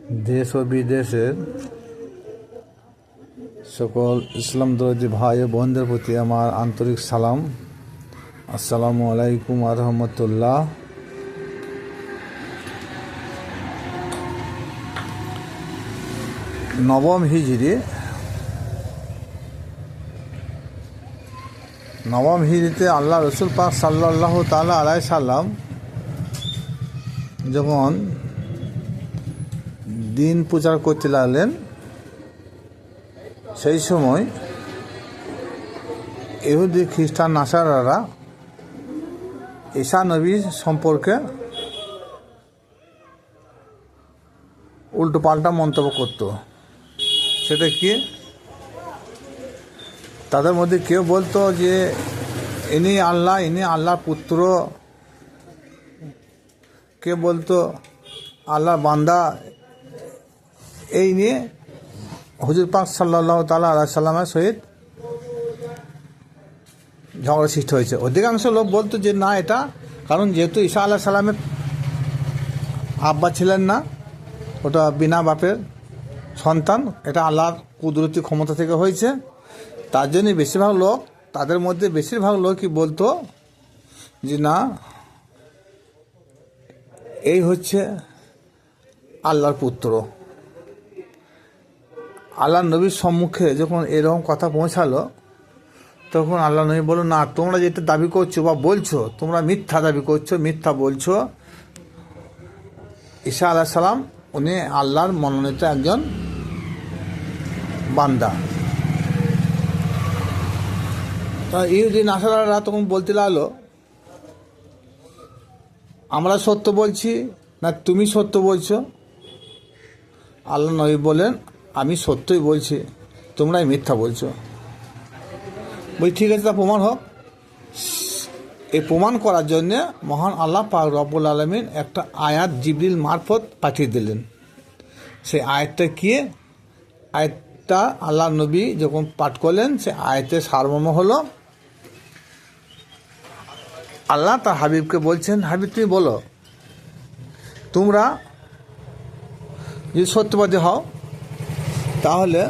देश व विदेशेर सकल इस्लाम दरदी भाई बोनदेर प्रति आमार आंतरिक सालाम। अस्सलामु आलाइकुम वा रहमतुल्लाह। नवम हिजरीते आल्लाह रसूल पाक साल्लाल्लाहु ताआला आलाइहि साल्लाम যখন দিন প্রচার করতে লাগলেন, সেই সময় ইহুদি খ্রিস্টান নাসারারা ঈসা নবী সম্পর্কে উল্টোপাল্টা মন্তব্য করত। সেটা কি? তাদের মধ্যে কেউ বলতো যে ইনি আল্লাহর পুত্র, কে বলতো আল্লাহর বান্দা। এই নিয়ে হুজুর পাক সাল্লাল্লাহু তাআলা আলাইহি সাল্লামের সহিত ঝগড়া সৃষ্টি হয়েছে। অধিকাংশ লোক বলতো যে না, এটা কারণ যেহেতু ঈসা আলাইহিস সালামের আব্বা ছিলেন না, ওটা বিনা বাপের সন্তান, এটা আল্লাহর কুদরতি ক্ষমতা থেকে হয়েছে। তার জন্যই তাদের মধ্যে বেশিরভাগ লোকই বলতো যে না, এই হচ্ছে আল্লাহর পুত্র। আল্লাহ নবীর সম্মুখে যখন এরকম কথা পৌঁছালো, তখন আল্লাহ নবী বলল, না, তোমরা যেটা দাবি করছো বা বলছো, তোমরা মিথ্যা দাবি করছো, মিথ্যা বলছো। ঈসা আলাইহিস সালাম উনি আল্লাহর মনোনীত একজন বান্দা। তা ইহুদি নাসারারা তখন বলতে লাগলো, আমরা সত্য বলছি না তুমি সত্য বলছো? আল্লাহ নবী বলেন, আমি সত্যই বলছি, তোমরাই মিথ্যা বলছো। বলি ঠিক আছে, তা প্রমাণ হোক। এই প্রমাণ করার জন্য মহান আল্লাহ পাক রব্বুল আলামিন একটা আয়াত জিবরিল মারফত পাঠিয়ে দিলেন। সেই আয়াতটা কি? আয়াতটা আল্লাহ নবী যখন পাঠ করলেন, সে আয়াতের সারমর্ম হলো, আল্লাহ তার হাবিবকে বলছেন, হাবিব তুমি বলো, তোমরা যদি সত্যবাদী হও তাহলে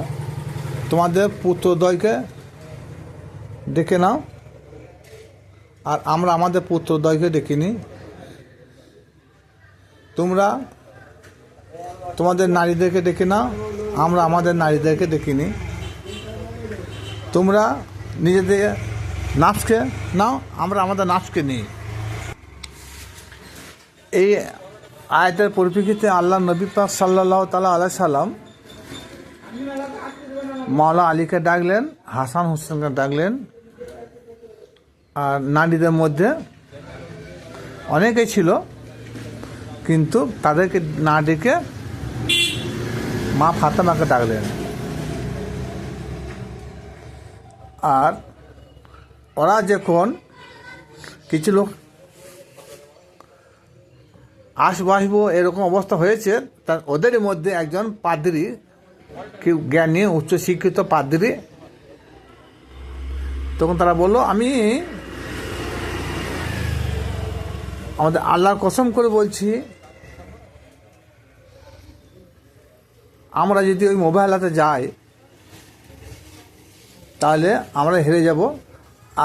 তোমাদের পুত্রদ্বয়কে ডেকে নাও, আর আমরা আমাদের পুত্রদ্বয়কে ডেকে নিই। তোমরা তোমাদের নারীদেরকে ডেকে নাও, আমরা আমাদের নারীদেরকে ডেকে নিই। তোমরা নিজেদের নাফসকে নাও, আমরা আমাদের নাফসকে নিই। এই আয়াতের পরিপ্রেক্ষিতে আল্লাহ নবী পাক সাল্লাল্লাহু তাআলা আলাইহি সাল্লাম মাওলা আলীকে ডাকলেন, হাসান হোসেনকে ডাকলেন। আর নারীদের মধ্যে অনেকেই ছিল, কিন্তু তাদেরকে না ডেকে মা ফাতেমাকে ডাকলেন। আর ওরা যখন কিছু লোক আসবাসব এরকম অবস্থা হয়েছে, তার ওদের মধ্যে একজন পাদ্রী, কেউ জ্ঞানী উচ্চশিক্ষিত পাদ্রী, তখন তারা বলল, আমি আমাদের আল্লাহর কসম করে বলছি, আমরা যদি ওই মোবাইল হাতে যাই তাহলে আমরা হেরে যাব।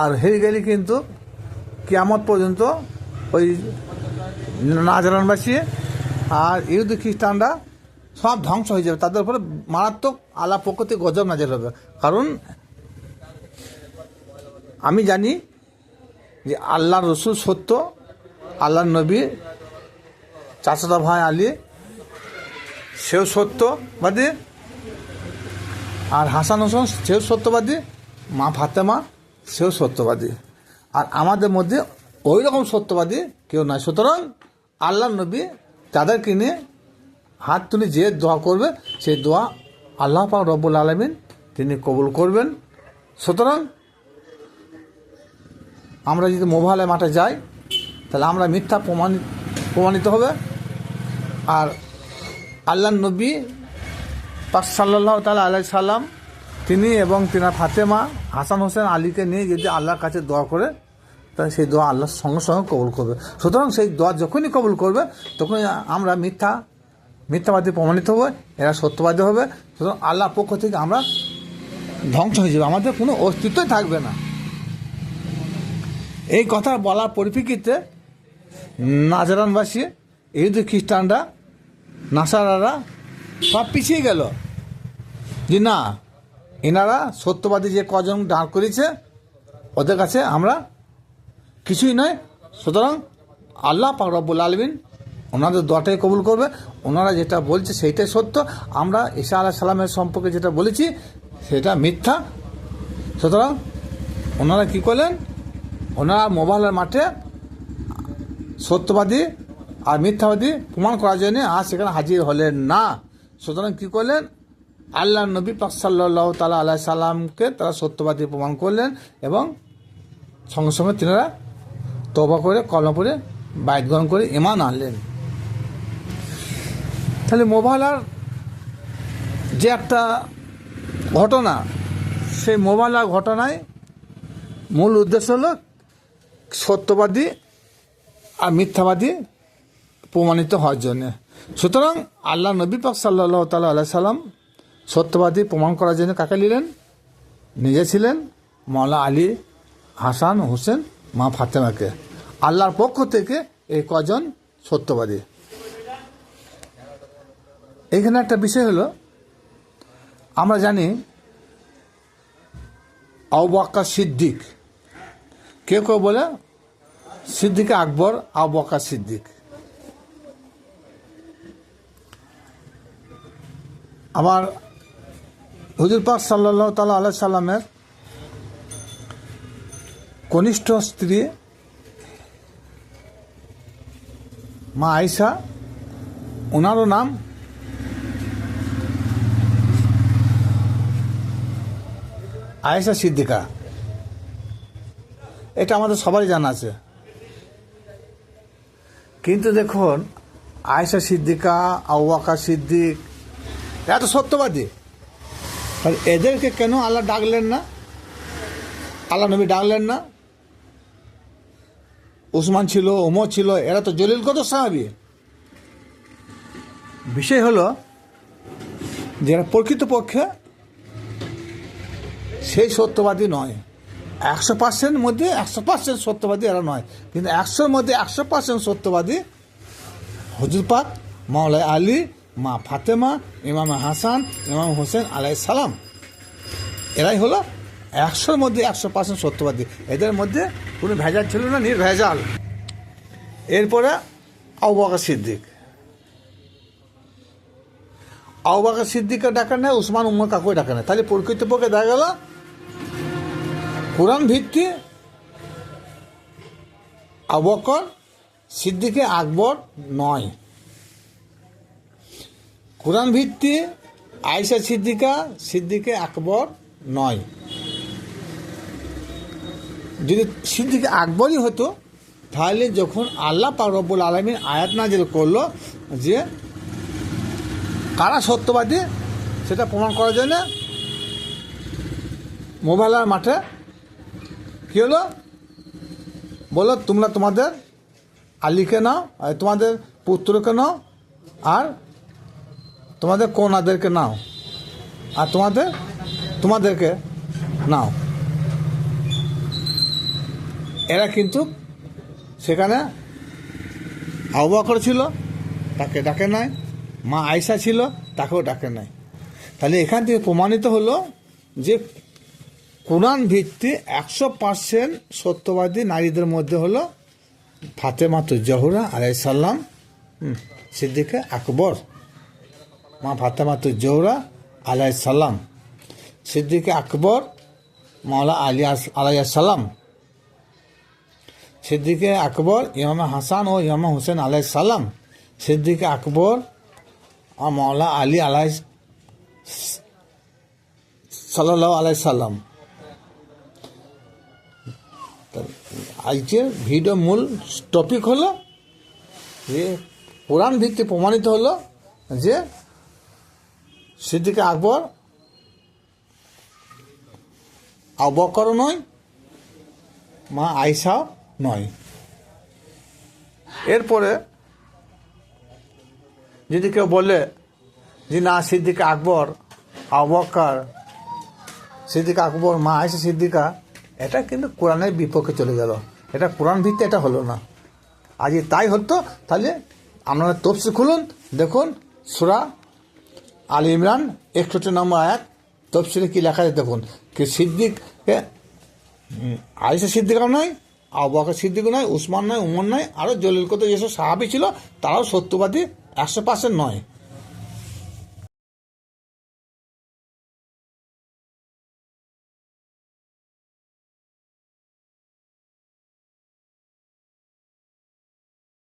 আর হেরে গেলে কিন্তু কিয়ামত পর্যন্ত ওই নাজরানবাসী আর ইহুদি খ্রিস্টানরা সব ধ্বংস হয়ে যাবে, তাদের উপরে মারাত্মক আল্লাহ প্রকৃতি গজব নাজিল হবে। কারণ আমি জানি যে আল্লাহর রসুল সত্য, আল্লাহর নবী চাচাতো ভাই আলী সেও সত্যবাদী, আর হাসান হোসেন সেও সত্যবাদী, মা ফাতেমা সেও সত্যবাদী, আর আমাদের মধ্যে ওই রকম সত্যবাদী কেউ নাই। সুতরাং আল্লাহ নবী তাদেরকে নিয়ে হাত তুলে যে দোয়া করবে, সেই দোয়া আল্লাহ পাক রব্বুল আলামিন তিনি কবুল করবেন। সুতরাং আমরা যদি মোবাইলের মাঠে যাই তাহলে আমরা মিথ্যা প্রমাণিত হবে। আর আল্লাহ নবী পাক সাল্লাল্লাহু তাআলা আলাইহি সাল্লাম তিনি এবং তিনার ফাতেমা হাসান হোসেন আলীকে নিয়ে যদি আল্লাহর কাছে দোয়া করে, তাহলে সেই দোয়া আল্লাহ সঙ্গে সঙ্গে কবুল করবে। সুতরাং সেই দোয়া যখনই কবুল করবে, তখনই আমরা মিথ্যা মিথ্যাবাদী প্রমাণিত হবে, এরা সত্যবাদী হবে। সুতরাং আল্লাহর পক্ষ থেকে আমরা ধ্বংস হয়ে যাবে, আমাদের কোনো অস্তিত্বই থাকবে না। এই কথা বলার পরিপ্রেক্ষিতে নাজরানবাসী, ইহুদি খ্রিস্টানরা, নাসারারা সব পিছিয়ে গেল যে না, এনারা সত্যবাদী যে কজন দাঁড় করেছে ওদের কাছে আমরা কিছুই নয়। সুতরাং আল্লাহ পাক রব্বুল আলামিন ওনাদের দোয়াটাই কবুল করবে, ওনারা যেটা বলছে সেইটাই সত্য, আমরা ঈসা আলাইহিস সালামের সম্পর্কে যেটা বলেছি সেটা মিথ্যা। সুতরাং ওনারা কী করলেন, ওনারা মোবাইলের মাঠে সত্যবাদী আর মিথ্যাবাদী প্রমাণ করার জন্য আর সেখানে হাজির হলেন না। সুতরাং কী করলেন, আল্লাহ নবী পাক সাল্লাল্লাহু তাআলা আলাইহি সাল্লামকে তারা সত্যবাদী প্রমাণ করলেন এবং সঙ্গে সঙ্গে তিনারা তওবা করে কলমা পড়ে বায়াত গ্রহণ করে ঈমান আনলেন। তাহলে মোবাইলার যে একটা ঘটনা, সেই মোবাইলার ঘটনায় মূল উদ্দেশ্য হলো সত্যবাদী আর মিথ্যাবাদী প্রমাণিত হওয়ার জন্যে। সুতরাং আল্লাহ নবী পাক সাল্লাল্লাহু তাআলা আলাইহি সাল্লাম সত্যবাদী প্রমাণ করার জন্য কাকে নিলেন? নিজে ছিলেন, মাওলা আলী, হাসান, হোসেন, মা ফাতেমাকে। আল্লাহর পক্ষ থেকে এই কজন সত্যবাদী। এখানে একটা বিষয় হলো, আমরা জানি আবু বকর সিদ্দিক, কেউ কেউ বলে সিদ্দিক আকবর, আবু বকর সিদ্দিক। আবার হুজুর পাক সাল্লাল্লাহু তাআলা আলাইহি সাল্লামের কনিষ্ঠ স্ত্রী মা আয়েশা, ওনারও নাম আয়েশা সিদ্দিকা। এটা আমাদের সবারই জানা আছে। কিন্তু দেখুন, আয়েশা সিদ্দিকা, আবু বকর সিদ্দিক এত সত্যবাদী, তাহলে এদেরকে কেন আল্লাহ ডাকলেন না? আল্লাহ নবী ডাকলেন না? উসমান ছিল, ওমর ছিল, এরা তো জলিল কত সাহাবী। বিষয় হলো যারা প্রকৃতপক্ষে সেই সত্যবাদী নয়। 100% মধ্যে 100% সত্যবাদী এরা নয়, কিন্তু 100-র মধ্যে 100% সত্যবাদী হুজুর পাক, মাওলা আলী, মা ফাতেমা, ইমাম হাসান, ইমাম হোসেন আলাইহিস সালাম, এরাই হলো 100-র মধ্যে 100% সত্যবাদী। এদের মধ্যে কোনো ভেজাল ছিল না, নির্ভেজাল। এরপরে আবু বকর সিদ্দিক। আবু বকর সিদ্দিককে ডাকা নেয়, উসমান, উমর কাকুই ডাকা নেয়। তাহলে প্রকৃতপক্ষে দেখা গেল কোরআন ভিত্তি আবু বকর সিদ্দিকে আকবর নয়, কোরআন ভিত্তি আয়েশা সিদ্দিকা সিদ্দিকে আকবর নয়। যদি সিদ্দিকে আকবরই হতো, তাহলে যখন আল্লাহ পাক রব্বুল আলামিন আয়াত নাজিল করলো যে কারা সত্যবাদী সেটা প্রমাণ করার জন্য মোবাইলের মাঠে কী হলো, বলো তোমরা তোমাদের আলীকে নাও, তোমাদের পুত্রকে নাও, আর তোমাদের কন্যাদেরকে নাও, আর তোমাদেরকে নাও। এরা কিন্তু সেখানে আবু বকর ছিল, তাকে ডাকে নাই, মা আয়েশা ছিল, তাকেও ডাকে নাই। তাহলে এখান থেকে প্রমাণিত হলো যে কোরআন ভিত্তি 100% সত্যবাদী নারীদের মধ্যে হলো ফাতেমাতুজ জোহরা আলাইহিস সালাম, সিদ্দিকে আকবর, মা ফাতেমাতুজ জোহরা আলাইহিস সালাম, সিদ্দিকে আকবর, মাওলা আলী আলাইহিস সালাম, সিদ্দিকে আকবর, ইমাম হাসান ও ইমাম হোসেন আলাইহিস সালাম, সিদ্দিকে আকবর আর মাওলা আলী আলাইহিস সাল্লাল্লাহু আলাইহি সাল্লাম। আজকের ভিডিও মূল টপিক হলো যে কোরআন ভিত্তি প্রমাণিত হলো যে সিদ্দিকে আকবর আবু বকরও নয়, মা আয়েশাও নয়। এরপরে যদি কেউ বলে যে না সিদ্দিক আকবর, আবু বকর, সিদ্দিক আকবর, মা আয়েশা সিদ্দিকা, এটা কিন্তু কোরআনের বিপক্ষে চলে গেল। এটা কোরআন ভিত্তি, এটা হলো না। আজ তাই হতো তাহলে আপনারা তফসির খুলুন, দেখুন সূরা আল ইমরান 61 নম্বর আয়াত, তফসিরে কি লেখা আছে দেখুন। কি সিদ্দিককে আয়েশা সিদ্দিকাও নয়, আবু বকর সিদ্দিকও নয়, উসমান নয়, উমর নয়, আরও জলিল কত যেসব সাহাবী ছিল তারাও সত্যবাদী 100% নয়।